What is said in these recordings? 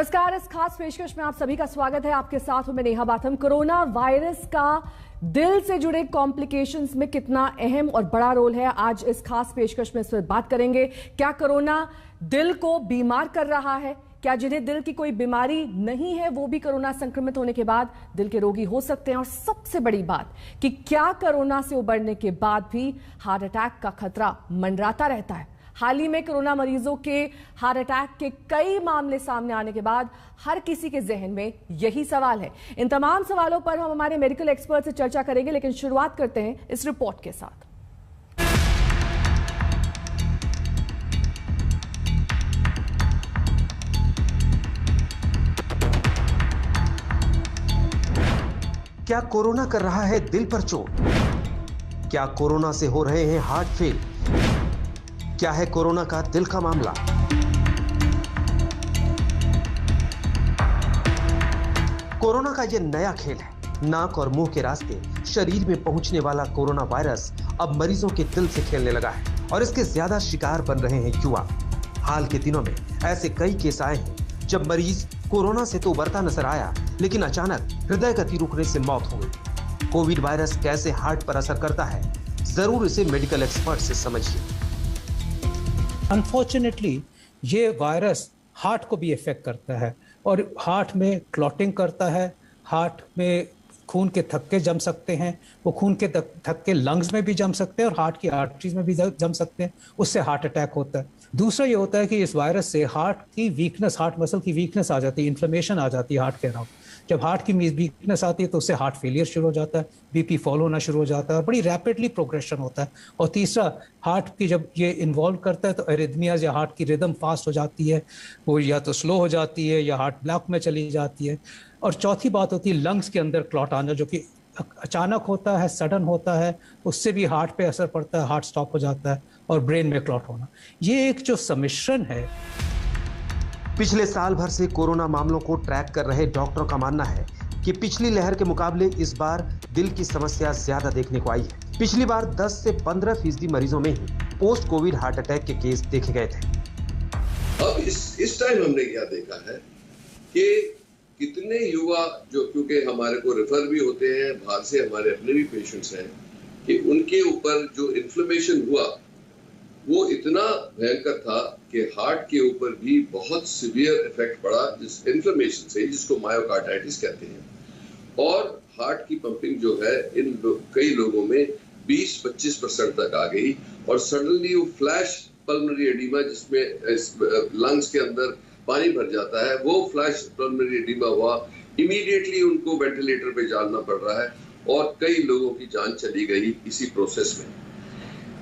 नमस्कार, इस खास पेशकश में आप सभी का स्वागत है। आपके साथ हूं मैं नेहा बाथम। कोरोना वायरस का दिल से जुड़े कॉम्प्लिकेशंस में कितना अहम और बड़ा रोल है, आज इस खास पेशकश में इस पर बात करेंगे। क्या कोरोना दिल को बीमार कर रहा है? क्या जिन्हें दिल की कोई बीमारी नहीं है वो भी कोरोना संक्रमित होने के बाद दिल के रोगी हो सकते हैं? और सबसे बड़ी बात कि क्या कोरोना से उबरने के बाद भी हार्ट अटैक का खतरा मंडराता रहता है? हाल ही में कोरोना मरीजों के हार्ट अटैक के कई मामले सामने आने के बाद हर किसी के जहन में यही सवाल है। इन तमाम सवालों पर हम हमारे मेडिकल एक्सपर्ट से चर्चा करेंगे, लेकिन शुरुआत करते हैं इस रिपोर्ट के साथ। क्या कोरोना कर रहा है दिल पर चोट? क्या कोरोना से हो रहे हैं हार्ट फेल? क्या है कोरोना का दिल का मामला? कोरोना का यह नया खेल है। नाक और मुंह के रास्ते शरीर में पहुंचने वाला कोरोना वायरस अब मरीजों के दिल से खेलने लगा है और इसके ज्यादा शिकार बन रहे हैं युवा। हाल के दिनों में ऐसे कई केस आए हैं जब मरीज कोरोना से तो उबरता नजर आया, लेकिन अचानक हृदय गति रुकने से मौत हो गई। कोविड वायरस कैसे हार्ट पर असर करता है, जरूर इसे मेडिकल एक्सपर्ट से समझिए। अनफॉर्चुनेटली ये वायरस हार्ट को भी इफेक्ट करता है और हार्ट में क्लॉटिंग करता है। हार्ट में खून के थक्के जम सकते हैं, वो खून के थक्के लंग्स में भी जम सकते हैं और हार्ट की आर्टरीज में भी जम सकते हैं, उससे हार्ट अटैक होता है। दूसरा ये होता है कि इस वायरस से हार्ट की वीकनेस, हार्ट मसल की वीकनेस आ जाती है, इन्फ्लेमेशन आ जाती है हार्ट के अराउंड। जब हार्ट की वीकनेस आती है तो उससे हार्ट फेलियर शुरू हो जाता है, बीपी फॉल होना शुरू हो जाता है और बड़ी रैपिडली प्रोग्रेशन होता है। और तीसरा, हार्ट की जब ये इन्वॉल्व करता है तो एरिथमियाज या हार्ट की रिदम फास्ट हो जाती है, वो या तो स्लो हो जाती है या हार्ट ब्लॉक में चली जाती है। और चौथी बात होती है लंग्स के अंदर क्लॉट आना, जो कि अचानक होता है, सडन होता है, उससे भी हार्ट पे असर पड़ता है, हार्ट स्टॉप हो जाता है और ब्रेन में क्लॉट होना। ये एक जो सम्मिश्रण है। पिछले साल भर से कोरोना मामलों को ट्रैक कर रहे डॉक्टरों का मानना है कि पिछली लहर के मुकाबले इस बार दिल की समस्या ज्यादा देखने को आई है। पिछली बार 10 से 15% मरीजों में ही पोस्ट कोविड हार्ट अटैक के केस देखे गए थे। अब इस टाइम हमने क्या देखा है कि कितने युवा जो, क्योंकि हमारे को रेफर भी होते हैं बाहर से, हमारे अपने भी पेशेंट्स हैं, कि उनके ऊपर जो इन्फ्लेमेशन हुआ वो इतना भयंकर था कि हार्ट के ऊपर भी बहुत सीवियर इफेक्ट पड़ा इस इन्फ्लेमेशन से, जिसको मायोकार्डाइटिस कहते हैं। और हार्ट की पंपिंग जो है कई लोगों में 20-25% तक आ गई और सडनली वो फ्लैश पल्मोनरी एडीमा, जिसमें लंग्स के अंदर पानी भर जाता है, वो फ्लैश पल्मोनरी एडीमा हुआ। इमीडिएटली उनको वेंटिलेटर पे जाना पड़ रहा है और कई लोगों की जान चली गई इसी प्रोसेस में।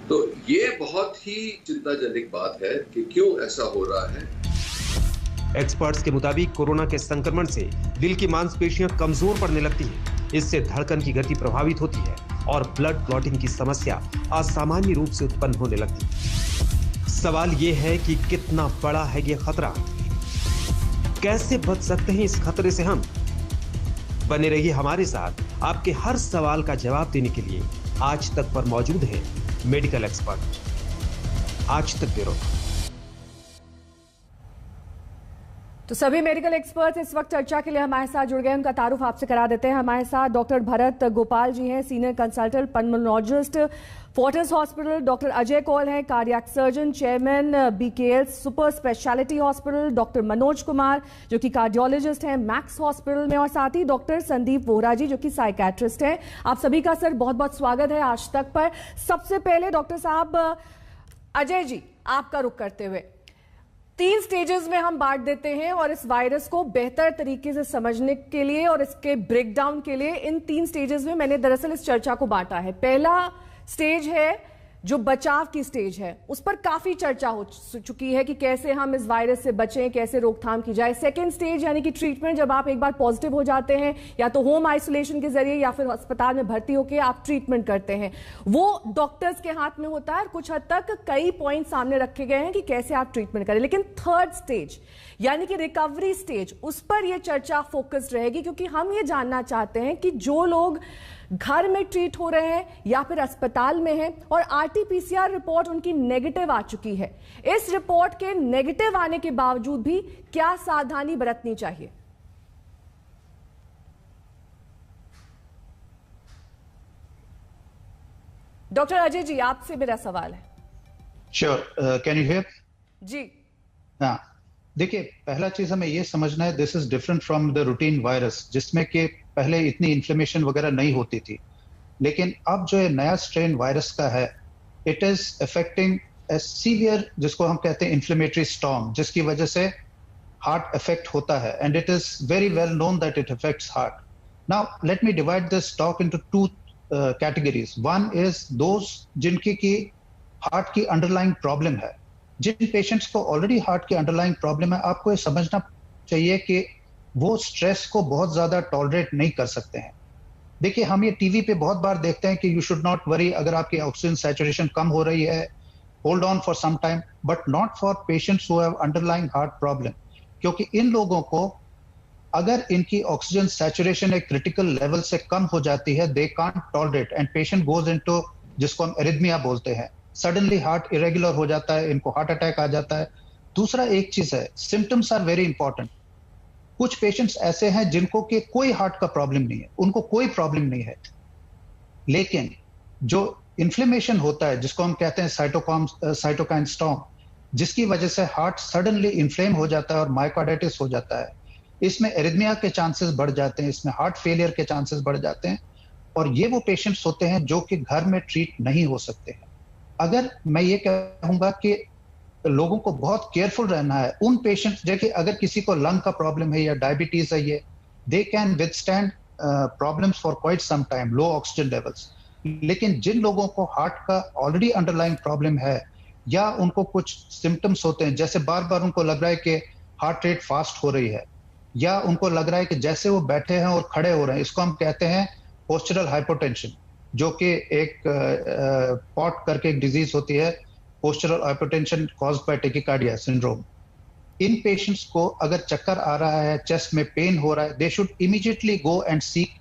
तो ये बहुत ही चिंताजनक बात है कि क्यों ऐसा हो रहा है। एक्सपर्ट्स के मुताबिक कोरोना के संक्रमण से दिल की मांसपेशियां कमजोर पड़ने लगती हैं। इससे धड़कन की गति प्रभावित होती है और ब्लड क्लॉटिंग की समस्या असामान्य रूप से उत्पन्न होने लगती है। सवाल ये है कि कितना बड़ा है ये खतरा? कैसे बच सकते हैं इस खतरे से हम? बने रहिए हमारे साथ। आपके हर सवाल का जवाब देने के लिए आज तक पर मौजूद है मेडिकल एक्सपर्ट। आज तक ब्यूरो। तो सभी मेडिकल एक्सपर्ट इस वक्त चर्चा के लिए हमारे साथ जुड़ गए। उनका तारुफ आपसे करा देते हैं। हमारे साथ डॉक्टर भरत गोपाल जी हैं, senior consultant pulmonologist, Fortis hospital. Doctor Ajay Kaul हैं, cardiac surgeon, chairman BKL super speciality hospital. Doctor Manoj Kumar जो कि कार्डियोलॉजिस्ट हैं मैक्स हॉस्पिटल में, और साथ ही डॉक्टर संदीप वोहरा जी जो कि साइकेट्रिस्ट हैं। आप सभी का सर बहुत बहुत स्वागत है आज तक पर। सबसे पहले डॉक्टर साहब, अजय जी आपका रुख करते हुए, 3 स्टेजेस में हम बांट देते हैं और इस वायरस को बेहतर तरीके से समझने के लिए और इसके ब्रेकडाउन के लिए इन 3 स्टेजेस में मैंने दरअसल इस चर्चा को बांटा है। पहला स्टेज है जो बचाव की स्टेज है, उस पर काफी चर्चा हो चुकी है कि कैसे हम इस वायरस से बचें, कैसे रोकथाम की जाए। सेकेंड स्टेज यानी कि ट्रीटमेंट, जब आप एक बार पॉजिटिव हो जाते हैं या तो होम आइसोलेशन के जरिए या फिर अस्पताल में भर्ती होकर आप ट्रीटमेंट करते हैं, वो डॉक्टर्स के हाथ में होता है और कुछ हद तक कई पॉइंट सामने रखे गए हैं कि कैसे आप ट्रीटमेंट करें। लेकिन थर्ड स्टेज यानी कि रिकवरी स्टेज, उस पर यह चर्चा फोकस्ड रहेगी, क्योंकि हम ये जानना चाहते हैं कि जो लोग घर में ट्रीट हो रहे हैं या फिर अस्पताल में हैं और आरटीपीसीआर रिपोर्ट उनकी नेगेटिव आ चुकी है। इस रिपोर्ट के नेगेटिव आने के बावजूद भी क्या सावधानी बरतनी चाहिए? डॉक्टर अजय जी, आपसे मेरा सवाल है। Sure, can you hear? जी हाँ, देखिए, पहला चीज हमें ये समझना है, this is different from the routine virus, जिसमें कि पहले इतनी इन्फ्लेमेशन वगैरह नहीं होती थी, लेकिन अब जो है नया स्ट्रेन वायरस का है, it is affecting A severe, जिसको हम कहते हैं इन्फ्लेमेटरी स्टॉर्म, जिसकी वजह से हार्ट अफेक्ट होता है, and it is very well known that it affects heart. Now let me divide this talk into two categories. One is those जिनकी की हार्ट की अंडरलाइंग प्रॉब्लम है। जिन पेशेंट्स को ऑलरेडी हार्ट की अंडरलाइंग प्रॉब्लम है, आपको ये समझना चाहिए कि वो स्ट्रेस को बहुत ज्यादा टॉलरेट नहीं कर सकते हैं। देखिए, हम ये टीवी पे बहुत बार देखते हैं कि यू शुड नॉट वरी, अगर आपकी ऑक्सीजन सैचुरेशन कम हो रही है, hold on for some time, but not for patients who have underlying heart problem, क्योंकि इन लोगों को अगर इनकी ऑक्सीजन सैचुरेशन एक क्रिटिकल लेवल से कम हो जाती है, they can't tolerate and patient goes into, जिसको हम एरिथमिया बोलते हैं, सडनली हार्ट इरेगुलर हो जाता है, इनको हार्ट अटैक आ जाता है। दूसरा एक चीज है, सिम्टम्स आर वेरी इंपॉर्टेंट। कुछ पेशेंट्स ऐसे हैं जिनको कि कोई हार्ट का प्रॉब्लम नहीं है, उनको कोई प्रॉब्लम नहीं है, लेकिन जो इन्फ्लेमेशन होता है, जिसको हम कहते हैं साइटोकाइन स्टॉर्म, जिसकी वजह से हार्ट सडनली इन्फ्लेम हो जाता है और मायोकार्डाइटिस हो जाता है, इसमें एरिथमिया के चांसेस बढ़ जाते हैं, इसमें हार्ट फेलियर के चांसेस बढ़ जाते हैं, और ये वो पेशेंट्स होते हैं जो कि घर में ट्रीट नहीं हो सकते हैं। अगर मैं ये कहूंगा कि लोगों को बहुत केयरफुल रहना है, उन पेशेंट्स, देखिए अगर किसी को लंग का प्रॉब्लम है या डायबिटीज है, ये they can withstand problems for quite some time, low oxygen levels, लेकिन जिन लोगों को हार्ट का ऑलरेडी अंडरलाइंग प्रॉब्लम है या उनको कुछ सिम्टम्स होते हैं, जैसे बार बार उनको लग रहा है कि हार्ट रेट फास्ट हो रही है, या उनको लग रहा है कि जैसे वो बैठे हैं और खड़े हो रहे हैं, इसको हम कहते हैं पोस्चरल हाइपोटेंशन, जो कि एक पॉट करके एक डिजीज होती है, postural hypotension caused by tachycardia syndrome. In patients को अगर चक्कर आ रहा है, चेस्ट में पेन हो रहा है, they should immediately go and seek,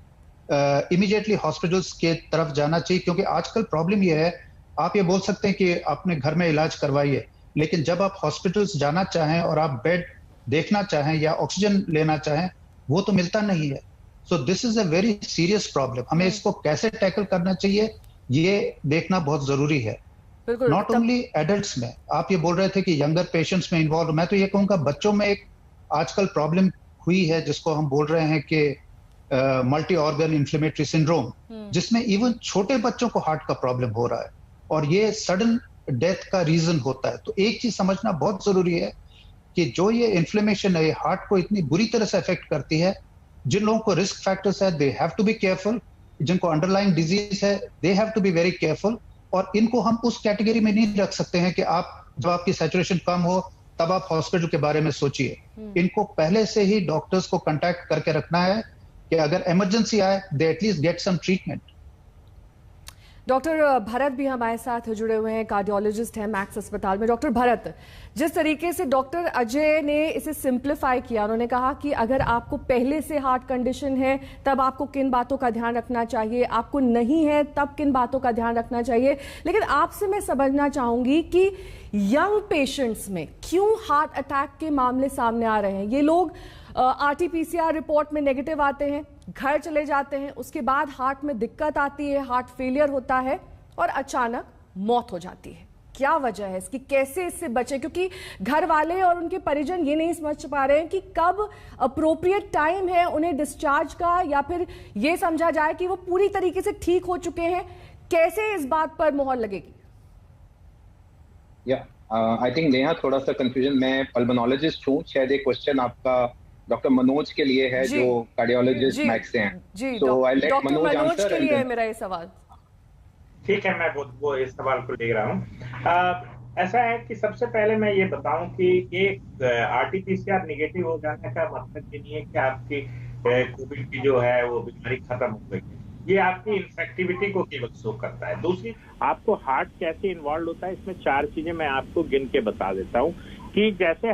immediately hospitals के तरफ जाना चाहिए, क्योंकि आजकल प्रॉब्लम ये है, आप ये बोल सकते हैं कि अपने घर में इलाज करवाइए, लेकिन जब आप हॉस्पिटल्स जाना चाहें और आप बेड देखना चाहें या ऑक्सीजन लेना चाहें, वो तो मिलता नहीं है। So this is a very serious problem. हमें इसको कैसे टैकल करना चाहिए, ये देखना बहुत जरूरी है। नॉट ओनली एडल्ट्स में, आप ये बोल रहे थे कि यंगर पेशेंट्स में इन्वॉल्व, मैं तो ये कहूंगा बच्चों में एक आजकल प्रॉब्लम हुई है, जिसको हम बोल रहे हैं कि मल्टी ऑर्गन इन्फ्लेमेटरी सिंड्रोम, जिसमें इवन छोटे बच्चों को हार्ट का प्रॉब्लम हो रहा है, और ये सडन डेथ का रीजन होता है। तो एक चीज समझना बहुत जरूरी है कि जो ये इन्फ्लेमेशन है, ये हार्ट को इतनी बुरी तरह से अफेक्ट करती है, जिन लोगों को रिस्क फैक्टर्स है, they have to be careful, जिनको अंडरलाइंग डिजीज है, they have to be very careful, और इनको हम उस कैटेगरी में नहीं रख सकते हैं कि आप जब आपकी सैचुरेशन कम हो तब आप हॉस्पिटल के बारे में सोचिए। इनको पहले से ही डॉक्टर्स को कांटेक्ट करके रखना है कि अगर इमरजेंसी आए, they at least get some treatment. Doctor Bharat भी हमारे साथ जुड़े हुए हैं, कार्डियोलॉजिस्ट हैं मैक्स अस्पताल में। डॉक्टर भरत, जिस तरीके से डॉक्टर अजय ने इसे सिंप्लीफाई किया, उन्होंने कहा कि अगर आपको पहले से हार्ट कंडीशन है तब आपको किन बातों का ध्यान रखना चाहिए, आपको नहीं है तब किन बातों का ध्यान रखना चाहिए, लेकिन आपसे मैं समझना चाहूंगी कि यंग पेशेंट्स में क्यों हार्ट अटैक के मामले सामने आ रहे हैं। ये लोग आरटीपीसीआर रिपोर्ट में नेगेटिव आते हैं, घर चले जाते हैं, उसके बाद हार्ट में दिक्कत आती है, हार्ट फेलियर होता है और अचानक मौत हो जाती है। क्या वजह है इसकी, कैसे इससे बचे? क्योंकि घर वाले और उनके परिजन ये नहीं समझ पा रहे हैं कि कब अप्रोप्रिएट टाइम है उन्हें डिस्चार्ज का, या फिर ये समझा जाए कि वो पूरी तरीके से ठीक हो चुके हैं। कैसे इस बात पर मोहर लगेगी? आई थिंक नेहा, थोड़ा सा कंफ्यूजन, मैं पल्मोनोलॉजिस्ट हूँ, शायद एक क्वेश्चन आपका डॉक्टर मनोज के लिए है, जो कार्डियोलॉजिस्ट मैक्स से हैं। सो आई लेट मनोज आंसर के लिए है मेरा ये सवाल। ठीक है, मैं वो इस सवाल को ले रहा हूँ। ऐसा है कि सबसे पहले मैं ये बताऊं कि एक आरटीपीसीआर निगेटिव हो जाने का मतलब ये नहीं है कि आपकी कोविड की जो है वो बीमारी खत्म हो गई है। ये आपकी इन्फेक्टिविटी को केवल शो करता है। दूसरी, आपको हार्ट कैसे इन्वॉल्व होता है, इसमें 4 चीजें मैं आपको गिन के बता देता हूँ कि जैसे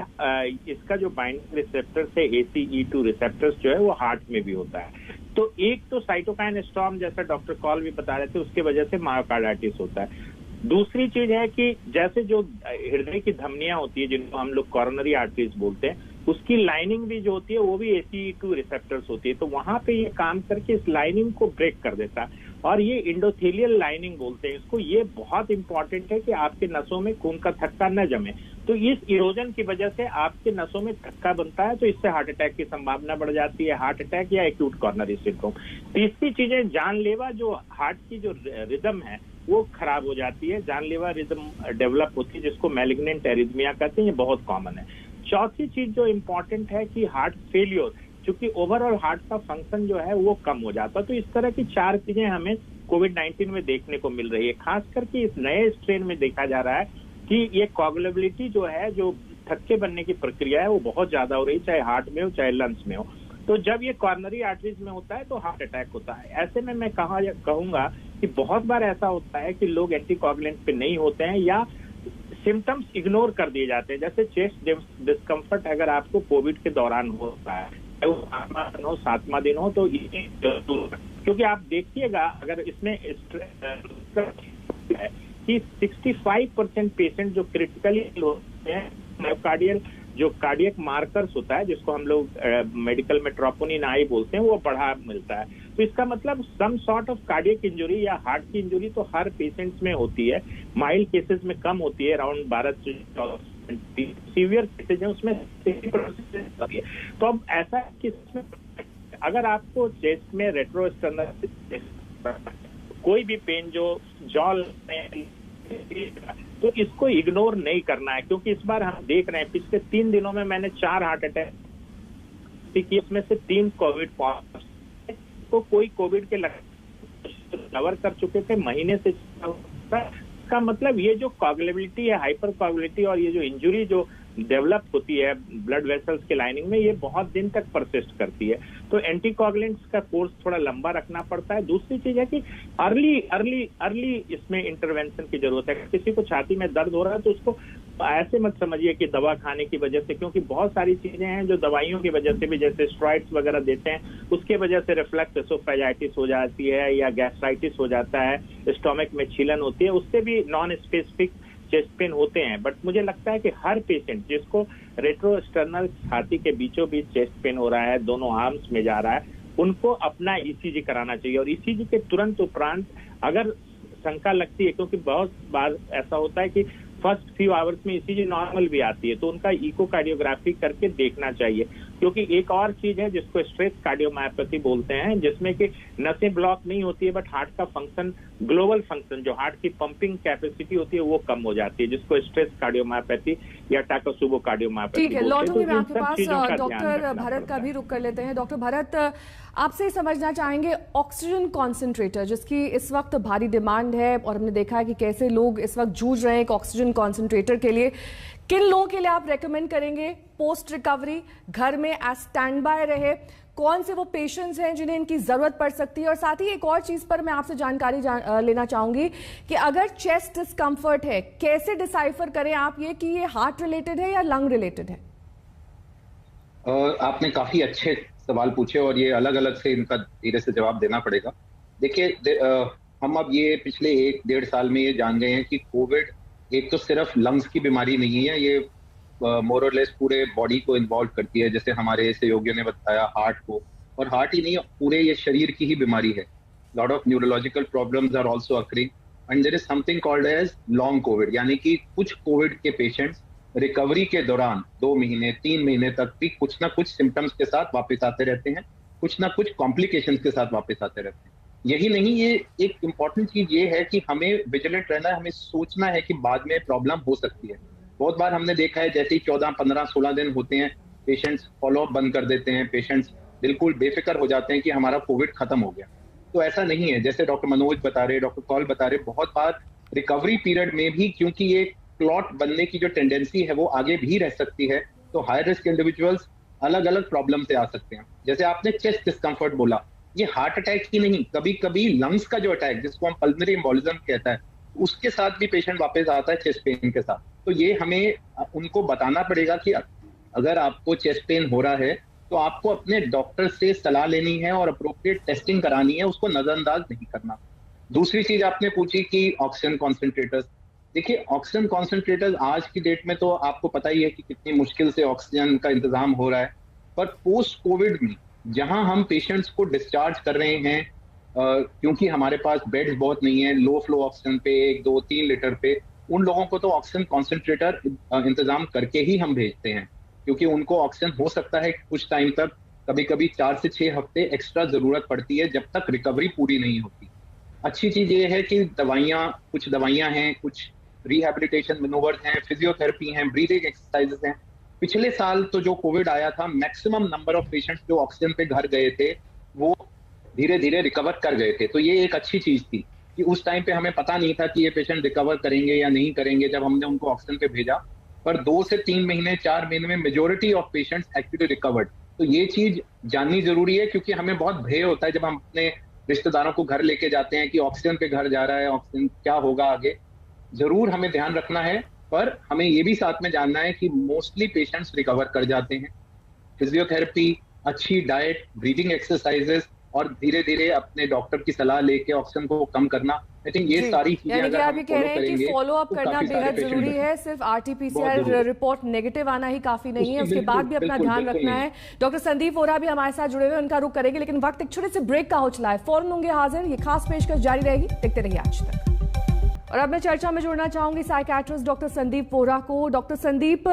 इसका जो बाइंडिंग रिसेप्टर्स है, ACE2 रिसेप्टर्स जो है वो हार्ट में भी होता है। तो एक तो साइटोकाइन स्टॉर्म, जैसा डॉक्टर कॉल भी बता रहे थे, उसके वजह से मायोकार्डाइटिस होता है। दूसरी चीज है कि जैसे जो हृदय की धमनियां होती है, जिनको हम लोग कॉरोनरी आर्टरीज बोलते हैं, उसकी लाइनिंग भी जो होती है वो भी ACE2 रिसेप्टर्स होती है, तो वहां पे ये काम करके इस लाइनिंग को ब्रेक कर देता है, और ये इंडोथेलियल लाइनिंग बोलते हैं इसको। ये बहुत इंपॉर्टेंट है कि आपके नसों में खून का थक्का न जमे, तो इस इरोजन की वजह से आपके नसों में थक्का बनता है, तो इससे हार्ट अटैक की संभावना बढ़ जाती है, हार्ट अटैक या एक्यूट कॉर्नरी सिंड्रोम। तीसरी चीजें, जानलेवा जो हार्ट की जो रिदम है वो खराब हो जाती है, जानलेवा रिदम डेवलप होती है, जिसको मैलिग्नेंट एरिथमिया कहते हैं, ये बहुत कॉमन है। चौथी चीज जो इम्पोर्टेंट है कि हार्ट फेलियर, क्योंकि ओवरऑल हार्ट का फंक्शन जो है वो कम हो जाता है। तो इस तरह की 4 चीजें हमें कोविड-19 में देखने को मिल रही है। खास करके इस नए स्ट्रेन में देखा जा रहा है कि ये कोगुलेबिलिटी जो है, जो थक्के बनने की प्रक्रिया है, वो बहुत ज्यादा हो रही है, चाहे हार्ट में हो चाहे लंग्स में हो। तो जब ये कॉर्नरी आर्टरीज में होता है तो हार्ट अटैक होता है। ऐसे में मैं कहूंगा कि बहुत बार ऐसा होता है कि लोग एंटीकोगुलेंट पे नहीं होते हैं या सिम्टम्स इग्नोर कर दिए जाते हैं। जैसे चेस्ट डिस्कम्फर्ट अगर आपको कोविड के दौरान होता है, वो 5वां दिन हो 7वां दिन हो, तो ये क्योंकि आप देखिएगा अगर इसमें है कि 65% पेशेंट जो क्रिटिकली होते हैं, मायोकार्डियल जो कार्डियक मार्कर्स होता है, जिसको हम लोग मेडिकल में ट्रोपोनिन आई बोलते हैं, वो बढ़ा मिलता है। तो इसका मतलब some sort of cardiac injury या हार्ट की इंजरी तो हर पेशेंट्स में होती है, माइल्ड केसेस में कम होती है, अराउंड 12 से 14, सीवियर केसेज है उसमें 60% होती है। तो अब ऐसा है कि इसमें अगर आपको चेस्ट में रेट्रोस्टर्नल कोई भी पेन जो जॉ में, तो इसको इग्नोर नहीं करना है, क्योंकि इस बार हम देख रहे हैं पिछले 3 दिनों में मैंने 4 हार्ट अटैक किए, इसमें से 3 कोविड पॉजिटिव, तो कोई कोविड के लक्षण कवर कर चुके थे महीने से। इसका मतलब ये जो कोगुलेबिलिटी है, हाइपर कोगुलेबिलिटी, और ये जो इंजुरी जो डेवलप होती है ब्लड वेसल्स के लाइनिंग में, ये बहुत दिन तक परसिस्ट करती है। तो एंटीकोगुलेंट्स का कोर्स थोड़ा लंबा रखना पड़ता है। दूसरी चीज है कि अर्ली इसमें इंटरवेंशन की जरूरत है। किसी को छाती में दर्द हो रहा है तो उसको ऐसे मत समझिए कि दवा खाने की वजह से, क्योंकि बहुत सारी चीजें हैं जो दवाइयों की वजह से भी, जैसे स्टेरॉइड्स वगैरह देते हैं, उसके वजह से रिफ्लक्स एसोफेजाइटिस हो जाती है या गैस्ट्राइटिस हो जाता है, स्टोमक में छीलन होती है, उससे भी नॉन स्पेसिफिक चेस्ट पेन होते हैं। बट मुझे लगता है कि हर पेशेंट जिसको रेट्रोस्टर्नल छाती के बीचों बीच चेस्ट पेन हो रहा है, दोनों आर्म्स में जा रहा है, उनको अपना ECG कराना चाहिए। और ECG के तुरंत उपरांत अगर शंका लगती है, क्योंकि बहुत बार ऐसा होता है कि फर्स्ट फ्यू आवर्स में ECG नॉर्मल भी आती है, तो उनका इकोकार्डियोग्राफी करके देखना चाहिए। क्योंकि एक और चीज है जिसको स्ट्रेस कार्डियोमायोपैथी बोलते हैं, जिसमें कि नसें ब्लॉक नहीं होती है, बट हार्ट का फंक्शन, ग्लोबल फंक्शन, जो हार्ट की पंपिंग कैपेसिटी होती है वो कम हो जाती है, जिसको स्ट्रेस कार्डियोमायोपैथी या टाकासुबो कार्डियोमायोपैथी। ठीक है, लौटूंगी मैं आपके पास। डॉक्टर भरत का भी रुख कर लेते हैं। डॉक्टर भरत, आपसे समझना चाहेंगे ऑक्सीजन कॉन्सेंट्रेटर, जिसकी इस वक्त भारी डिमांड है, और हमने देखा है कि कैसे लोग इस वक्त जूझ रहे हैं एक ऑक्सीजन कॉन्सेंट्रेटर के लिए। किन लोगों के लिए आप रेकमेंड करेंगे पोस्ट रिकवरी घर में एज स्टैंड बाय रहे? कौन से वो पेशेंट्स हैं जिन्हें इनकी जरूरत पड़ सकती है? और साथ ही एक और चीज पर मैं आपसे जानकारी लेना चाहूंगी कि अगर चेस्ट डिस्कम्फर्ट है, कैसे डिसाइफर करें आप ये कि ये हार्ट रिलेटेड है या लंग रिलेटेड है? आपने काफी अच्छे सवाल पूछे और ये अलग अलग से इनका धीरे से जवाब देना पड़ेगा। देखिए, हम अब ये पिछले 1-1.5 साल में ये जान गए हैं कि कोविड एक तो सिर्फ लंग्स की बीमारी नहीं है, ये मोर और लेस पूरे बॉडी को इन्वॉल्व करती है। जैसे हमारे सहयोगियों ने बताया, हार्ट को, और हार्ट ही नहीं, पूरे ये शरीर की ही बीमारी है। Lot of neurological problems are also occurring and there is something called as long covid, यानी कि कुछ कोविड के पेशेंट्स रिकवरी के दौरान 2 महीने 3 महीने तक भी कुछ ना कुछ सिम्टम्स के साथ वापस आते रहते हैं, कुछ ना कुछ कॉम्प्लिकेशंस के साथ वापस आते रहते हैं। यही नहीं, ये एक इम्पॉर्टेंट चीज ये है कि हमें विजिलेंट रहना है, हमें सोचना है कि बाद में प्रॉब्लम हो सकती है। बहुत बार हमने देखा है जैसे ही 14, 15, 16 दिन होते हैं, पेशेंट्स फॉलोअप बंद कर देते हैं, पेशेंट्स बिल्कुल बेफिक्र हो जाते हैं कि हमारा कोविड खत्म हो गया। तो ऐसा नहीं है, जैसे डॉक्टर मनोज बता रहे, डॉक्टर कॉल बता रहे, बहुत बार रिकवरी पीरियड में भी, क्योंकि ये क्लॉट बनने की जो टेंडेंसी है वो आगे भी रह सकती है, तो हाई रिस्क इंडिविजुअल्स अलग अलग प्रॉब्लम से आ सकते हैं। जैसे आपने चेस्ट डिस्कम्फर्ट बोला, ये हार्ट अटैक ही नहीं, कभी कभी लंग्स का जो अटैक, जिसको हम पल्मोनरी एम्बोलिज्म कहता है, उसके साथ भी पेशेंट वापस आता है चेस्ट पेन के साथ। तो ये हमें उनको बताना पड़ेगा कि अगर आपको चेस्ट पेन हो रहा है तो तो आपको अपने डॉक्टर से सलाह लेनी है और अप्रोप्रिएट टेस्टिंग करानी है, उसको नजरअंदाज नहीं करना। दूसरी चीज आपने पूछी कि ऑक्सीजन कॉन्सेंट्रेटर्स, देखिए ऑक्सीजन कॉन्सेंट्रेटर्स आज की डेट में तो आपको पता ही है कि कितनी मुश्किल से ऑक्सीजन का इंतजाम हो रहा है, पर पोस्ट कोविड में जहां हम पेशेंट्स को डिस्चार्ज कर रहे हैं, क्योंकि हमारे पास बेड्स बहुत नहीं है, लो फ्लो ऑक्सीजन पे 1, 2, 3 लीटर पे, उन लोगों को तो ऑक्सीजन कॉन्सेंट्रेटर इंतजाम करके ही हम भेजते हैं, क्योंकि उनको ऑक्सीजन हो सकता है कुछ टाइम तक, कभी कभी 4 से 6 हफ्ते एक्स्ट्रा जरूरत पड़ती है जब तक रिकवरी पूरी नहीं होती। अच्छी चीज ये है कि कुछ दवाइयां हैं, कुछ रिहैबिलिटेशन मैनूवर्स हैं, फिजियोथेरेपी हैं, ब्रीदिंग एक्सरसाइजेस हैं। पिछले साल तो जो कोविड आया था, मैक्सिमम नंबर ऑफ पेशेंट्स जो ऑक्सीजन पे घर गए थे वो धीरे धीरे रिकवर कर गए थे। तो ये एक अच्छी चीज थी कि उस टाइम पे हमें पता नहीं था कि ये पेशेंट रिकवर करेंगे या नहीं करेंगे जब हमने उनको ऑक्सीजन पे भेजा, पर 2 से 3 महीने 4 महीने में majority of patients actually recovered. तो ये चीज जाननी जरूरी है, क्योंकि हमें बहुत भय होता है जब हम अपने रिश्तेदारों को घर लेके जाते हैं कि ऑक्सीजन पे घर जा रहा है, ऑक्सीजन क्या होगा आगे। जरूर हमें ध्यान रखना है, पर हमें ये भी साथ में जानना है कि मोस्टली पेशेंट्स रिकवर कर जाते हैं। फिजियोथेरेपी, अच्छी डाइट, ब्रीदिंग एक्सरसाइजेस और धीरे धीरे अपने डॉक्टर की सलाह लेके ऑक्सीजन को कम करना, आई थिंक ये सारी चीजें यानी कि आप ये कह रहे हैं कि फॉलो अप करना बेहद जरूरी है, सिर्फ RT-PCR रिपोर्ट नेगेटिव आना ही काफी नहीं है, उसके बाद भी अपना ध्यान रखना है। डॉक्टर संदीप वोरा भी हमारे साथ जुड़े हुए, उनका रुख करेंगे, लेकिन वक्त एक छोटे से ब्रेक का हो चला है, फौरन होंगे हाजिर। ये खास पेशकश जारी रहेगी, देखते रहिए आज तक। और अब मैं चर्चा में जोड़ना चाहूंगी साइकियाट्रिस्ट डॉक्टर संदीप वोरा को। डॉक्टर संदीप,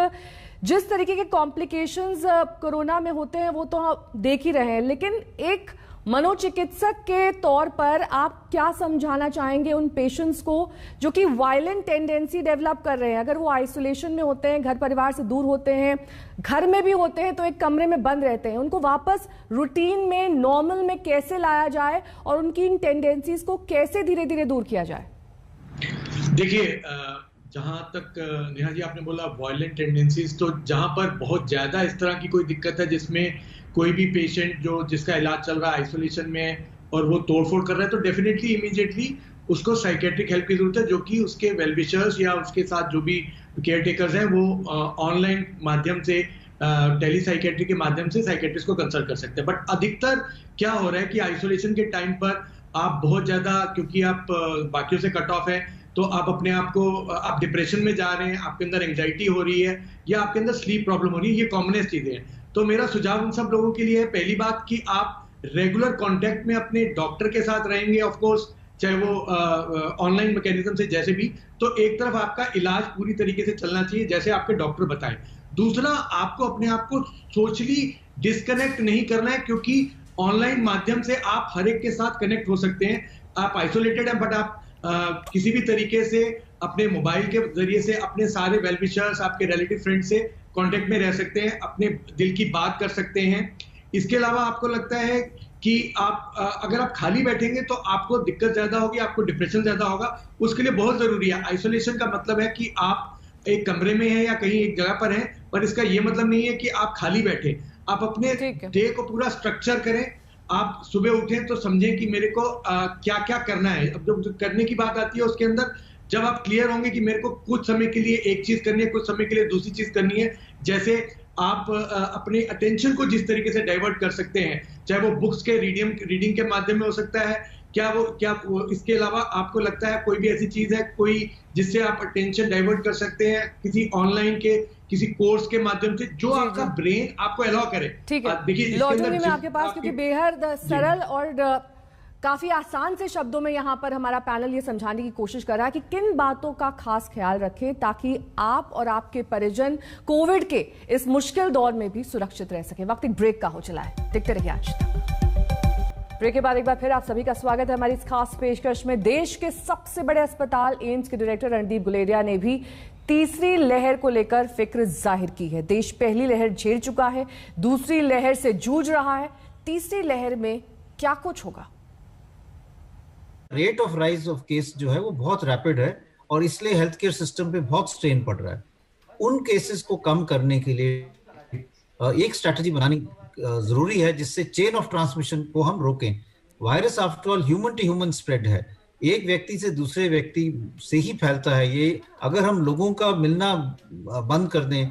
जिस तरीके के कॉम्प्लिकेशंस कोरोना में होते हैं वो तो हम देख ही रहे हैं, लेकिन एक मनोचिकित्सक के तौर पर आप क्या समझाना चाहेंगे उन पेशेंट्स को जो कि वायलेंट टेंडेंसी डेवलप कर रहे हैं? अगर वो आइसोलेशन में होते हैं, घर परिवार से दूर होते हैं, घर में भी होते हैं तो एक कमरे में बंद रहते हैं, उनको वापस रूटीन में, नॉर्मल में कैसे लाया जाए और उनकी इन टेंडेंसीज को कैसे धीरे धीरे दूर किया जाए? देखिए, जहां तक नेहा जी आपने बोला वायलेंट टेंडेंसीज, तो जहां पर बहुत ज्यादा इस तरह की कोई दिक्कत है जिसमें कोई भी पेशेंट जिसका इलाज चल रहा है आइसोलेशन में और वो तोड़फोड़ कर रहा है, तो डेफिनेटली इमीडिएटली उसको साइकेट्रिक हेल्प की जरूरत है, जो कि उसके वेलविशर्स या उसके साथ जो भी केयर टेकर्स हैं वो ऑनलाइन माध्यम से, टेली साइकेट्री के माध्यम से साइकेट्रिस्ट को कंसल्ट कर सकते हैं। बट अधिकतर क्या हो रहा है कि आइसोलेशन के टाइम पर आप बहुत ज्यादा, क्योंकि आप बाकियों से कट ऑफ है, तो आप अपने आप को, आप डिप्रेशन में जा रहे हैं, आपके अंदर एंजाइटी हो रही है या आपके अंदर स्लीप प्रॉब्लम हो रही है, ये कॉमनेस्ट चीजें हैं। तो मेरा सुझाव उन सब लोगों के लिए है, पहली बात कि आप रेगुलर कांटेक्ट में अपने डॉक्टर के साथ रहेंगे, ऑफ कोर्स चाहे वो ऑनलाइन मैकेनिज्म से जैसे भी, तो एक तरफ आपका इलाज पूरी तरीके से चलना चाहिए जैसे आपके डॉक्टर बताएं। दूसरा, आपको अपने आप को सोशली डिस्कनेक्ट नहीं करना है, क्योंकि ऑनलाइन माध्यम से आप हर एक के साथ कनेक्ट हो सकते हैं। आप आइसोलेटेड हैं, बट आप किसी भी तरीके से अपने मोबाइल के जरिए से अपने सारे वेलविशर्स, आपके रिलेटिव फ्रेंड से कांटेक्ट में रह सकते हैं, अपने दिल की बात कर सकते हैं। इसके अलावा आपको लगता है कि आप अगर आप खाली बैठेंगे तो आपको दिक्कत ज्यादा होगी, आपको डिप्रेशन ज्यादा होगा, उसके लिए बहुत जरूरी है। आइसोलेशन का मतलब है कि आप एक कमरे में हैं या कहीं एक जगह पर हैं, पर इसका ये मतलब नहीं है कि आप खाली बैठे। आप अपने डे को पूरा स्ट्रक्चर करें। आप सुबह उठें तो समझें कि मेरे को क्या क्या करना है। अब जब करने की बात आती है उसके अंदर, जब आप क्लियर होंगे कि मेरे को कुछ समय के लिए एक चीज करनी है, कुछ समय के लिए दूसरी चीज करनी है, जैसे आप अपने अटेंशन को जिस तरीके से डाइवर्ट कर सकते हैं, चाहे वो बुक्स के रीडिंग के माध्यम में हो सकता है, क्या वो इसके अलावा आपको लगता है कोई भी ऐसी चीज है कोई जिससे आप अटेंशन डाइवर्ट कर सकते हैं, किसी ऑनलाइन के किसी कोर्स के माध्यम से, जो आपका ब्रेन आपको अलाउ करे। ठीक है, देखिए लौटूंगी मैं आपके पास, क्योंकि बेहद सरल और काफी आसान से शब्दों में यहाँ पर हमारा पैनल ये समझाने की कोशिश कर रहा है कि किन बातों का खास ख्याल रखें ताकि आप और आपके परिजन कोविड के इस मुश्किल दौर में भी सुरक्षित रह सके। वक्त एक ब्रेक का हो चला है, देखते रहिए आज तक। ब्रेक के बाद एक बार फिर आप सभी का स्वागत है हमारी इस खास पेशकश में। देश के सबसे बड़े अस्पताल एम्स के डायरेक्टर रणदीप गुलेरिया ने भी तीसरी लहर को लेकर फिक्र जाहिर की है। देश पहली लहर झेल चुका है, दूसरी लहर से जूझ रहा है, तीसरी लहर में क्या कुछ होगा? Rate of rise of case जो है वो बहुत रैपिड है और इसलिए हेल्थ केयर सिस्टम पे बहुत स्ट्रेन पड़ रहा है। उन केसेस को कम करने के लिए एक स्ट्रैटेजी बनानी जरूरी है जिससे चेन ऑफ ट्रांसमिशन को हम रोकें। Virus after all human to human spread है, एक व्यक्ति से दूसरे व्यक्ति से ही फैलता है। ये अगर हम लोगों का मिलना बंद कर दें,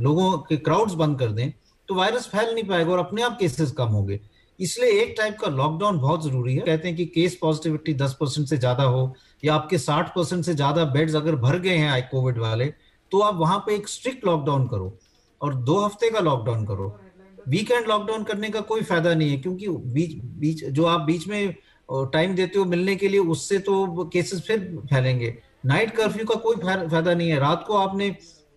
लोगों के क्राउड्स बंद कर दें, तो वायरस फैल नहीं पाएगा और अपने आप केसेस कम होंगे। इसलिए एक टाइप का लॉकडाउन बहुत जरूरी है। कहते हैं कि केस पॉजिटिविटी 10% से ज्यादा हो या आपके 60% से ज्यादा बेड्स अगर भर गए हैं कोविड वाले, तो आप वहां पे एक स्ट्रिक्ट लॉकडाउन करो और 2 हफ्ते का लॉकडाउन करो। वीकेंड लॉकडाउन करने का कोई फायदा नहीं है, क्योंकि बीच जो आप बीच में टाइम देते हो मिलने के लिए, उससे तो केसेस फिर फैलेंगे। नाइट कर्फ्यू का कोई फायदा नहीं है। रात को आपने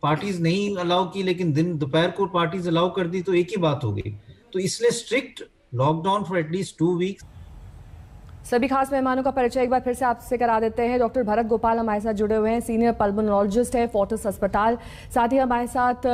पार्टीज नहीं अलाउ की लेकिन दोपहर को पार्टीज अलाउ कर दी, तो एक ही बात हो गई। तो इसलिए strict lockdown for at least 2 weeks. सभी खास मेहमानों का परिचय एक बार फिर से आपसे करा देते हैं। डॉक्टर भरत गोपाल हमारे साथ जुड़े हुए हैं, सीनियर पल्मोनोलॉजिस्ट है फोर्टिस अस्पताल। साथ ही हमारे साथ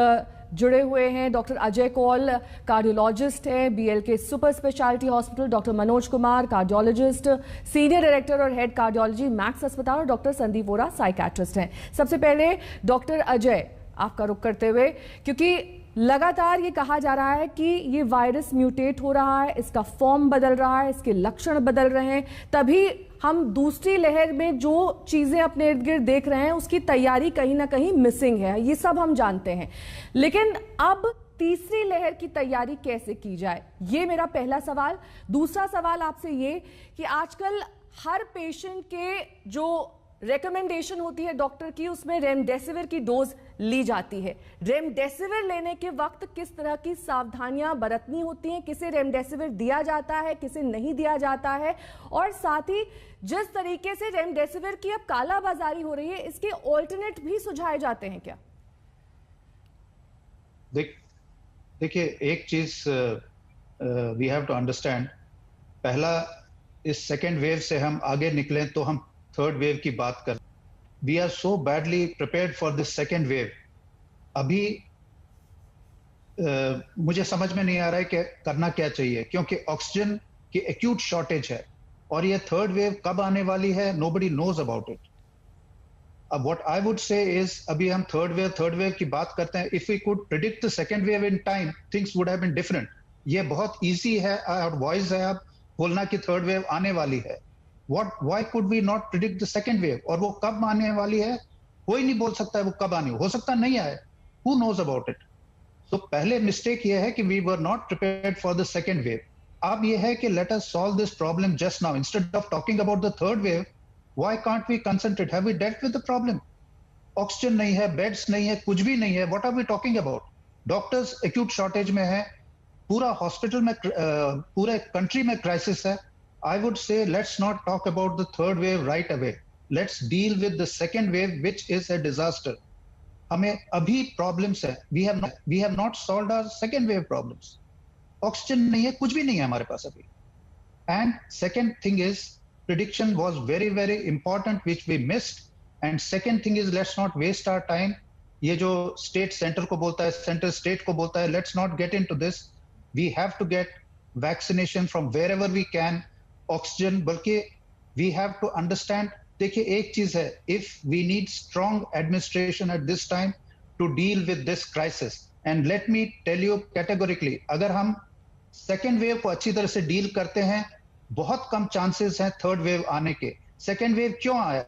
जुड़े हुए हैं डॉक्टर अजय कौल, कार्डियोलॉजिस्ट हैं BLK super speciality hospital. Doctor Manoj Kumar, cardiologist, senior director और हेड कार्डियोलॉजी मैक्स अस्पताल। और डॉक्टर संदीप वोरा, साइकेट्रिस्ट हैं। सबसे पहले डॉक्टर अजय, आपका रुख करते हुए, क्योंकि लगातार ये कहा जा रहा है कि ये वायरस म्यूटेट हो रहा है, इसका फॉर्म बदल रहा है, इसके लक्षण बदल रहे हैं, तभी हम दूसरी लहर में जो चीजें अपने इर्द गिर्द देख रहे हैं उसकी तैयारी कहीं ना कहीं मिसिंग है, ये सब हम जानते हैं। लेकिन अब तीसरी लहर की तैयारी कैसे की जाए, ये मेरा पहला सवाल। दूसरा सवाल आपसे ये कि आजकल हर पेशेंट के जो रेकमेंडेशन होती है डॉक्टर की, उसमें रेमडेसिविर की डोज ली जाती है। रेमडेसिविर लेने के वक्त किस तरह की सावधानियां बरतनी होती हैं, किसे रेमडेसिविर दिया जाता है, किसे नहीं दिया जाता है, और साथ ही जिस तरीके से रेमडेसिविर की अब कालाबाजारी हो रही है, इसके ऑल्टरनेट भी सुझाए जाते हैं क्या? देखिए, एक चीज वी हैव टू अंडरस्टैंड। पहला, इस सेकेंड वेव से हम आगे निकलें तो हम थर्ड वेव की बात कर। We are so badly prepared for this second wave. अभी मुझे समझ में नहीं आ रहा है कि करना क्या चाहिए, क्योंकि ऑक्सीजन की एक्यूट शॉर्टेज है और ये थर्ड वेव कब आने वाली है, नोबडी नोज अबाउट इट। अब what I would say is, अभी हम थर्ड वेव की बात करते हैं। If we could predict the second wave in time, things would have been different. ये बहुत ईजी है और वॉइस है अब बोलना कि थर्ड वेव आने वाली है। Why could we not predict the second wave? और वो कब आने वाली है कोई नहीं बोल सकता है, वो कब आनी हो सकता नहीं आए, who knows about it? तो पहले मिस्टेक ये है कि we were not prepared for the second wave. अब ये है कि let us solve this problem just now instead of talking about the third wave. Why can't we concentrate? Have we dealt with the problem? Oxygen नहीं है, beds नहीं है, कुछ भी नहीं है, what are we talking about? Doctors acute shortage में है, पूरा हॉस्पिटल में पूरे कंट्री में क्राइसिस है। I would say let's not talk about the third wave right away. Let's deal with the second wave, which is a disaster. हमें अभी problems है. We have not solved our second wave problems. Oxygen नहीं है, कुछ भी नहीं है हमारे पास अभी. And second thing is, prediction was very, very important, which we missed. And second thing is, let's not waste our time. ये जो state center को बोलता है, center state को बोलता है, let's not get into this. We have to get vaccination from wherever we can. Oxygen, बल्कि we have to understand. देखिए, एक चीज है, if we need strong administration at this time to deal with this crisis, and let me tell you categorically, अगर हम second wave को अच्छी तरह से डील करते हैं, बहुत कम चांसेस हैं थर्ड वेव आने के। सेकेंड वेव क्यों आया?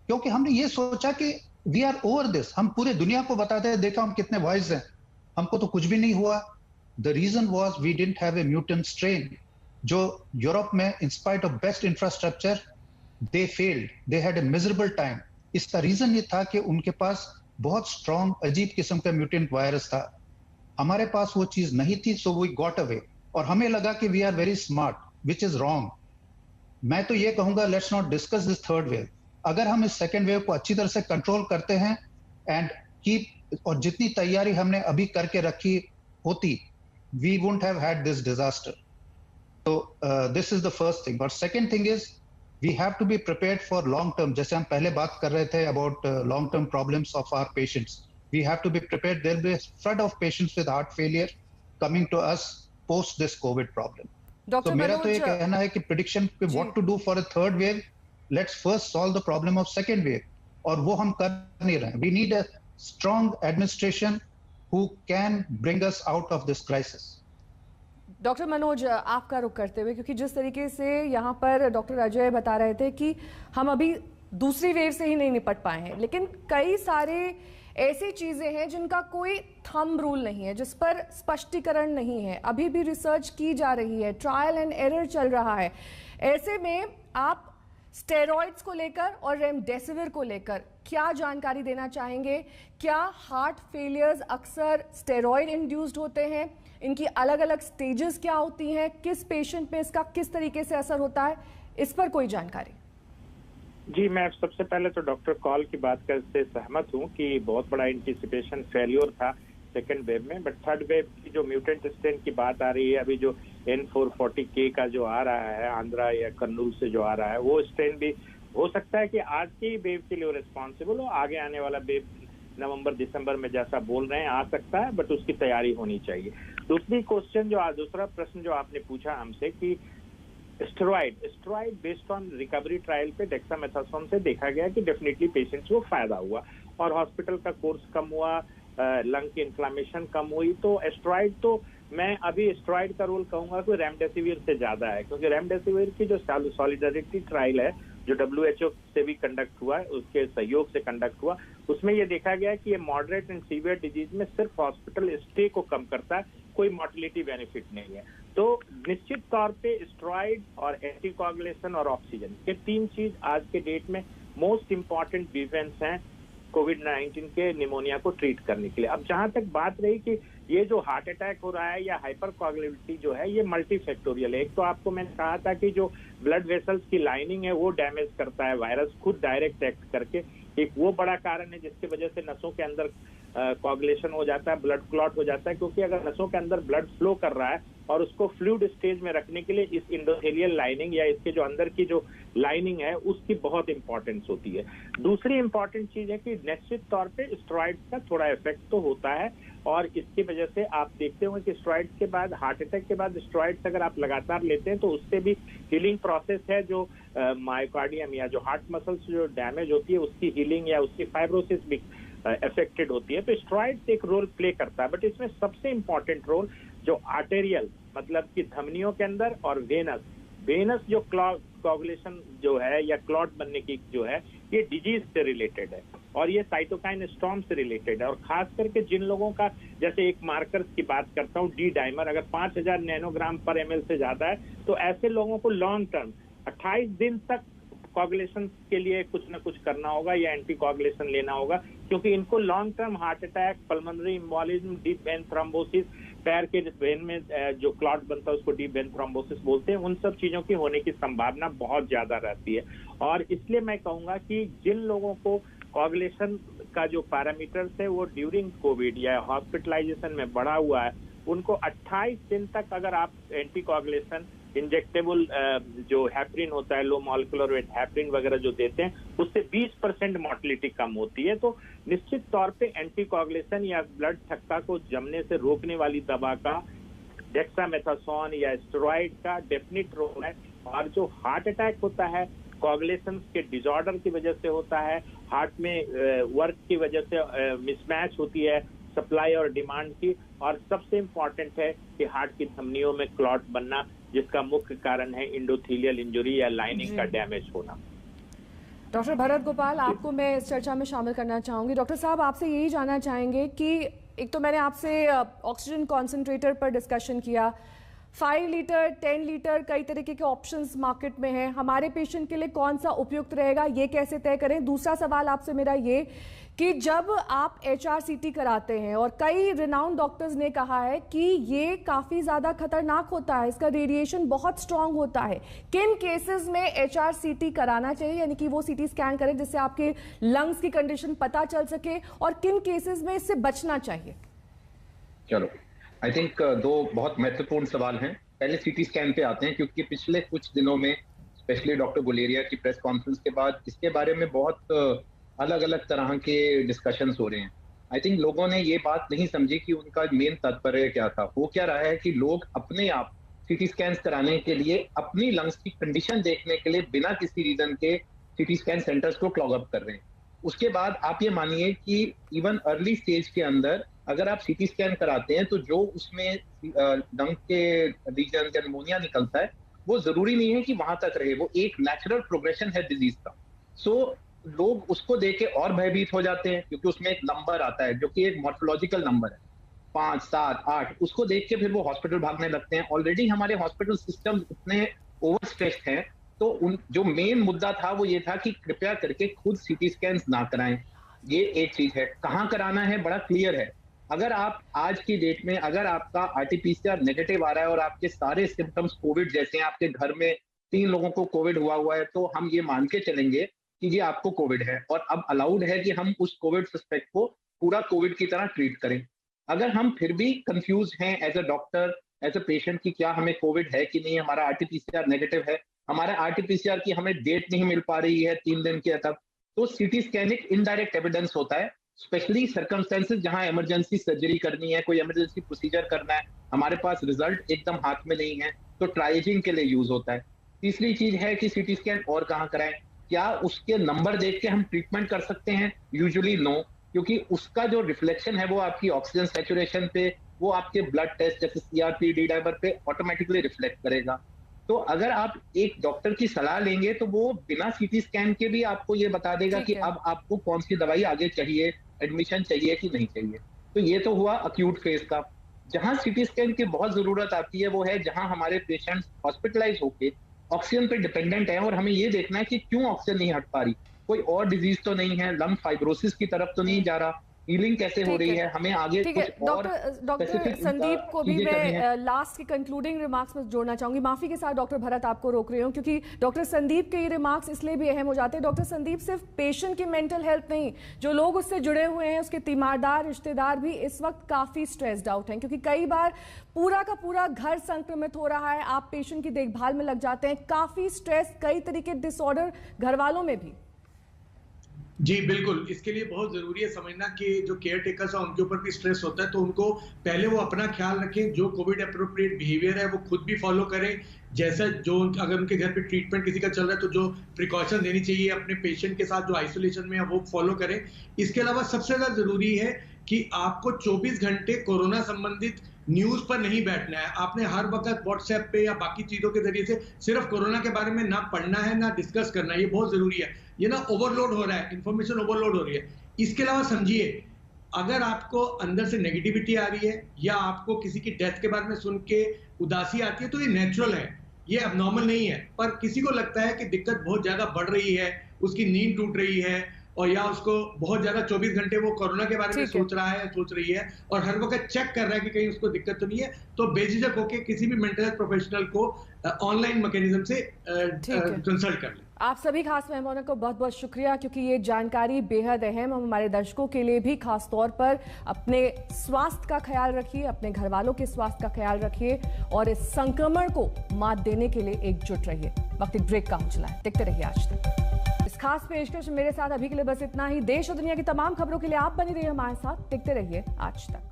क्योंकि हमने ये सोचा कि वी आर ओवर दिस। हम पूरे दुनिया को बताते हैं, देखा हम कितने वॉइस हैं, हमको तो कुछ भी नहीं हुआ। The reason was we didn't have a mutant strain, जो यूरोप में in spite of best infrastructure they failed, they had a miserable time. इसका रीजन ये था कि उनके पास बहुत स्ट्रॉन्ग अजीब किस्म का म्यूटेंट वायरस था, हमारे पास वो चीज नहीं थी, सो वी गॉट अवे। और हमें लगा कि we are very smart, which is wrong. मैं तो ये कहूंगा, let's not discuss this third wave. अगर हम इस सेकेंड वेव को अच्छी तरह से कंट्रोल करते हैं एंड कीप, और जितनी तैयारी हमने अभी करके रखी होती, we wouldn't have had this disaster. तो this is the first thing. But second thing is, we have to be prepared for long term. जैसे हम पहले बात कर रहे थे about long term problems of our patients, we have to be prepared. There will be a flood of patients with heart failure coming to us post this COVID problem. तो मेरा तो ये कहना है कि प्रेडिक्शन पे what to do for a third wave, let's first solve the problem of second wave, और वो हम कर नहीं रहे हैं। We need a strong administration who can bring us out of this crisis. Doctor Manoj, आपका रुख करते हुए, क्योंकि जिस तरीके से यहाँ पर डॉक्टर अजय बता रहे थे कि हम अभी दूसरी वेव से ही नहीं निपट पाए हैं, लेकिन कई सारे ऐसी चीजें हैं जिनका कोई थंब रूल नहीं है, जिस पर स्पष्टीकरण नहीं है, अभी भी रिसर्च की जा रही है, ट्रायल एंड एरर चल रहा है। ऐसे में आप स्टेरॉइड्स को लेकर और रेमडेसिविर को लेकर क्या जानकारी देना चाहेंगे? क्या हार्ट फेलियर्स अक्सर स्टेरॉइड इंड्यूस्ड होते हैं? इनकी अलग अलग स्टेजेस क्या होती हैं? किस पेशेंट में इसका किस तरीके से असर होता है? इस पर कोई जानकारी? जी, मैं सबसे पहले तो डॉक्टर कॉल की बात से सहमत हूं कि बहुत बड़ा एंटीसिपेशन फेल्योर था सेकेंड वेव में, बट थर्ड वेव की जो म्यूटेंट स्ट्रेन की बात आ रही है, अभी जो N440K का जो आ रहा है आंध्रा या कर्नूल से जो आ रहा है, वो स्ट्रेन भी हो सकता है कि आज की वेव के लिए रिस्पॉन्सिबल हो। आगे आने वाला वेव नवंबर दिसंबर में जैसा बोल रहे हैं आ सकता है, बट उसकी तैयारी होनी चाहिए। दूसरा प्रश्न जो आपने पूछा हमसे कि steroid based on recovery trial पे डेक्सामेथासोन से देखा गया कि डेफिनेटली पेशेंट्स को फायदा हुआ और हॉस्पिटल का कोर्स कम हुआ, लंग की इन्फ्लामेशन कम हुई। तो स्टेरॉइड तो मैं अभी स्टेरॉइड का रोल कहूंगा कि रेमडेसिविर से ज्यादा है, क्योंकि रेमडेसिविर की जो सॉलिडारिटी ट्रायल है जो WHO से भी कंडक्ट हुआ है, उसके सहयोग से कंडक्ट हुआ, उसमें ये देखा गया कि ये मॉडरेट एंड सीवियर डिजीज में सिर्फ हॉस्पिटल स्टे को कम करता है, कोई मोर्टिलिटी बेनिफिट नहीं है। तो निश्चित तौर पे स्टेरॉइड और एंटीकोगुलेशन और ऑक्सीजन, ये तीन चीज आज के डेट में मोस्ट इंपॉर्टेंट डिफेंस हैं कोविड-19 के निमोनिया को ट्रीट करने के लिए। अब जहां तक बात रही कि ये जो हार्ट अटैक हो रहा है या हाइपरकोगुलेबिलिटी जो है, ये मल्टीफैक्टोरियल है। एक तो आपको मैंने कहा था कि जो ब्लड वेसल्स की लाइनिंग है वो डैमेज करता है वायरस खुद डायरेक्ट एक्ट करके, एक वो बड़ा कारण है जिसकी वजह से नसों के अंदर कोगुलेशन हो जाता है, ब्लड क्लॉट हो जाता है। क्योंकि अगर नसों के अंदर ब्लड फ्लो कर रहा है और उसको फ्लूइड स्टेज में रखने के लिए इस इंडोथेलियल लाइनिंग या इसके जो अंदर की जो लाइनिंग है उसकी बहुत इंपॉर्टेंस होती है। दूसरी इंपॉर्टेंट चीज है कि निश्चित तौर पे स्टेरॉइड्स का थोड़ा इफेक्ट तो होता है और इसकी वजह से आप देखते होंगे कि स्टेरॉइड्स के बाद, हार्ट अटैक के बाद स्टेरॉइड्स अगर आप लगातार लेते हैं तो उससे भी हीलिंग प्रोसेस है, जो मायोकार्डियम या जो हार्ट मसल्स जो डैमेज होती है उसकी हीलिंग या उसकी फाइब्रोसिस भी अफेक्टेड होती है। तो स्टेरॉइड्स एक रोल प्ले करता है, बट इसमें सबसे इंपॉर्टेंट रोल जो आर्टेरियल मतलब कि धमनियों के अंदर और वेनस जो कोगुलेशन जो है या क्लॉट बनने की जो है, ये डिजीज से रिलेटेड है और ये साइटोकाइन स्टॉर्म से रिलेटेड है। और खास करके जिन लोगों का, जैसे एक मार्कर्स की बात करता हूँ, डी डाइमर अगर 5000 नैनोग्राम पर ml से ज्यादा है, तो ऐसे लोगों को लॉन्ग टर्म 28 दिन तक कोगुलेशन के लिए कुछ ना कुछ करना होगा या एंटी कोगुलेशन लेना होगा, क्योंकि इनको long term heart attack, pulmonary embolism, deep vein thrombosis, पैर के वेन में जो क्लॉट बनता है उसको डीप वेन थ्रोम्बोसिस बोलते हैं, उन सब चीजों की होने की संभावना बहुत ज्यादा रहती है। और इसलिए मैं कहूंगा कि जिन लोगों को कोगुलेशन का जो पैरामीटर्स है वो ड्यूरिंग कोविड या हॉस्पिटलाइजेशन में बढ़ा हुआ है, उनको 28 दिन तक अगर आप एंटी कोगुलेशन इंजेक्टेबल जो हैप्रिन होता है, लो मॉलिक्यूलर वेट हैप्रिन वगैरह जो देते हैं, उससे 20% मोर्टिलिटी कम होती है। तो निश्चित तौर पे एंटी कोगुलेशन या ब्लड थक्का को जमने से रोकने वाली दवा का डेक्सामेथासोन या स्टेरॉइड का डेफिनेट रोल है। और जो हार्ट अटैक होता है कोगुलेशन के डिसऑर्डर की वजह से होता है, हार्ट में वर्क की वजह से मिसमैच होती है सप्लाई और डिमांड की, और सबसे इम्पोर्टेंट है कि हार्ट की धमनियों में क्लॉट बनना, जिसका मुख्य कारण है इंडोथेलियल इंजरी या लाइनिंग का डैमेज होना। डॉक्टर भरत गोपाल, आपको मैं इस चर्चा में शामिल करना चाहूंगी। डॉक्टर साहब, आपसे यही जानना चाहेंगे कि एक तो मैंने आपसे ऑक्सीजन कॉन्सेंट्रेटर पर डिस्कशन किया, 5 लीटर 10 लीटर कई तरीके के ऑप्शंस मार्केट में हैं, हमारे पेशेंट के लिए कौन सा उपयुक्त रहेगा ये कैसे तय करें? दूसरा सवाल आपसे मेरा ये कि जब आप HRCT कराते हैं, और कई रिनाउंड डॉक्टर्स ने कहा है कि ये काफी ज्यादा खतरनाक होता है, इसका रेडिएशन बहुत स्ट्रांग होता है, किन केसेस में HRCT कराना चाहिए, यानी कि वो CT स्कैन करें जिससे आपके लंग्स की कंडीशन पता चल सके, और किन केसेस में इससे बचना चाहिए? चलो, आई थिंक दो बहुत महत्वपूर्ण सवाल हैं। पहले CT स्कैन पे आते हैं, क्योंकि पिछले कुछ दिनों में स्पेशली डॉक्टर गुलेरिया की प्रेस कॉन्फ्रेंस के बाद इसके बारे में बहुत अलग अलग तरह के डिस्कशंस हो रहे हैं। आई थिंक लोगों ने ये बात नहीं समझी कि उनका मेन तात्पर्य क्या था। वो क्या रहा है कि लोग अपने आप CT स्कैन कराने के लिए अपनी लंग्स की कंडीशन देखने के लिए बिना किसी रीजन के CT स्कैन सेंटर्स को क्लॉग अप कर रहे हैं। उसके बाद आप ये मानिए कि इवन अर्ली स्टेज के अंदर अगर आप CT स्कैन कराते हैं तो जो उसमें लंग के रीजन या निमोनिया निकलता है वो जरूरी नहीं है कि वहां तक रहे, वो एक नेचुरल प्रोग्रेशन है डिजीज का। सो लोग उसको देख के और भयभीत हो जाते हैं, क्योंकि उसमें एक नंबर आता है जो कि एक मॉर्फोलॉजिकल नंबर है 5, 7, 8, उसको देख के फिर वो हॉस्पिटल भागने लगते हैं। ऑलरेडी हमारे हॉस्पिटल सिस्टम इतने ओवर स्ट्रेस्ड हैं, तो उन जो मेन मुद्दा था वो ये था कि कृपया करके खुद सीटी स्कैन ना कराएं। ये एक चीज है। कहाँ कराना है बड़ा क्लियर है। अगर आप आज की डेट में अगर आपका RT-PCR नेगेटिव आ रहा है और आपके सारे सिम्टम्स कोविड जैसे हैं, आपके घर में 3 लोगों को कोविड हुआ है, तो हम ये मान के चलेंगे कि ये आपको कोविड है और अब अलाउड है कि हम उस कोविड सस्पेक्ट को पूरा कोविड की तरह ट्रीट करें। अगर हम फिर भी कंफ्यूज हैं as a doctor, as a patient कि क्या हमें कोविड है कि नहीं, हमारा RT-PCR नेगेटिव है, हमारा RT-PCR की हमें डेट नहीं मिल पा रही है 3 दिन के तक, तो सीटी स्कैन एक इनडायरेक्ट एविडेंस होता है। स्पेशली सर्कमस्टेंसेस जहां इमरजेंसी सर्जरी करनी है, कोई इमरजेंसी प्रोसीजर करना है, हमारे पास रिजल्ट एकदम हाथ में नहीं है, तो ट्राइजिंग के लिए यूज होता है। तीसरी चीज है कि सीटी स्कैन और कहाँ कराएं। क्या उसके नंबर देख के हम ट्रीटमेंट कर सकते हैं? यूजुअली नो, क्योंकि उसका जो रिफ्लेक्शन है वो आपकी ऑक्सीजन सैचुरेशन पे, वो आपके ब्लड टेस्ट जैसे CRP, D डाइमर पे ऑटोमेटिकली रिफ्लेक्ट करेगा। तो अगर आप एक डॉक्टर की सलाह लेंगे तो वो बिना सीटी स्कैन के भी आपको ये बता देगा कि अब आपको कौन सी दवाई आगे चाहिए, एडमिशन चाहिए कि नहीं चाहिए। तो ये तो हुआ अक्यूट फेज का। जहां सीटी स्कैन की बहुत जरूरत आती है वो है जहां हमारे पेशेंट्स हॉस्पिटलाइज होके ऑक्सीजन पे डिपेंडेंट है और हमें ये देखना है कि क्यों ऑक्सीजन नहीं हट पा रही, कोई और डिजीज तो नहीं है, लंग फाइब्रोसिस की तरफ तो नहीं जा रहा, हीलिंग कैसे हो रही है, हमें आगे कुछ और। डॉक्टर संदीप को भी मैं लास्ट की कंक्लूडिंग रिमार्क्स में जोड़ना चाहूंगी। माफी के साथ डॉक्टर भरत आपको रोक रही हूँ, क्योंकि डॉक्टर संदीप के ये रिमार्क्स इसलिए भी अहम हो जाते हैं। डॉक्टर संदीप सिर्फ पेशेंट की मेंटल हेल्थ नहीं, जो लोग उससे जुड़े हुए हैं, उसके तीमारदार रिश्तेदार भी इस वक्त काफी स्ट्रेस्ड आउट हैं, क्योंकि कई बार पूरा का पूरा घर संक्रमित हो रहा है, आप पेशेंट की देखभाल में लग जाते हैं, काफी स्ट्रेस, कई तरीके डिसऑर्डर घर वालों में भी। जी बिल्कुल, इसके लिए बहुत जरूरी है समझना कि जो केयर टेकर्स है उनके ऊपर भी स्ट्रेस होता है, तो उनको पहले वो अपना ख्याल रखें, जो कोविड अप्रोप्रिएट बिहेवियर है वो खुद भी फॉलो करें। जैसा जो अगर उनके घर पे ट्रीटमेंट किसी का चल रहा है तो जो प्रिकॉशन देनी चाहिए अपने पेशेंट के साथ जो आइसोलेशन में है वो फॉलो करें। इसके अलावा सबसे ज्यादा जरूरी है कि आपको 24 घंटे कोरोना संबंधित न्यूज पर नहीं बैठना है। आपने हर वक्त व्हाट्सएप पे या बाकी चीजों के जरिए से सिर्फ कोरोना के बारे में ना पढ़ना है ना डिस्कस करना है, ये बहुत जरूरी है। ये ना ओवरलोड हो रहा है, इंफॉर्मेशन ओवरलोड हो रही है। इसके अलावा समझिए, अगर आपको अंदर से नेगेटिविटी आ रही है या आपको किसी की डेथ के बारे में सुन के उदासी आती है तो ये नेचुरल है, ये अबनॉर्मल नहीं है। पर किसी को लगता है कि दिक्कत बहुत ज्यादा बढ़ रही है, उसकी नींद टूट रही है, और या उसको बहुत ज्यादा 24 घंटे वो कोरोना के बारे में सोच रहा है, सोच रही है, और हर वक्त चेक कर रहा है कि कहीं उसको दिक्कत तो नहीं है, तो बेझिझक होके किसी भी मेंटल हेल्थ प्रोफेशनल को ऑनलाइन मैकेनिज्म से कंसल्ट कर ले। आप सभी खास मेहमानों को बहुत बहुत शुक्रिया, क्योंकि ये जानकारी बेहद अहम, हमारे दर्शकों के लिए भी खास तौर पर अपने स्वास्थ्य का ख्याल रखिए, अपने घर वालों के स्वास्थ्य का ख्याल रखिए और इस संक्रमण को मात देने के लिए एकजुट रहिए। वक्त एक ब्रेक का हो चला है, देखते रहिए आज तक। इस खास पेशकश मेरे साथ अभी के लिए बस इतना ही। देश और दुनिया की तमाम खबरों के लिए आप बने रहिए हमारे साथ, देखते रहिए आज तक।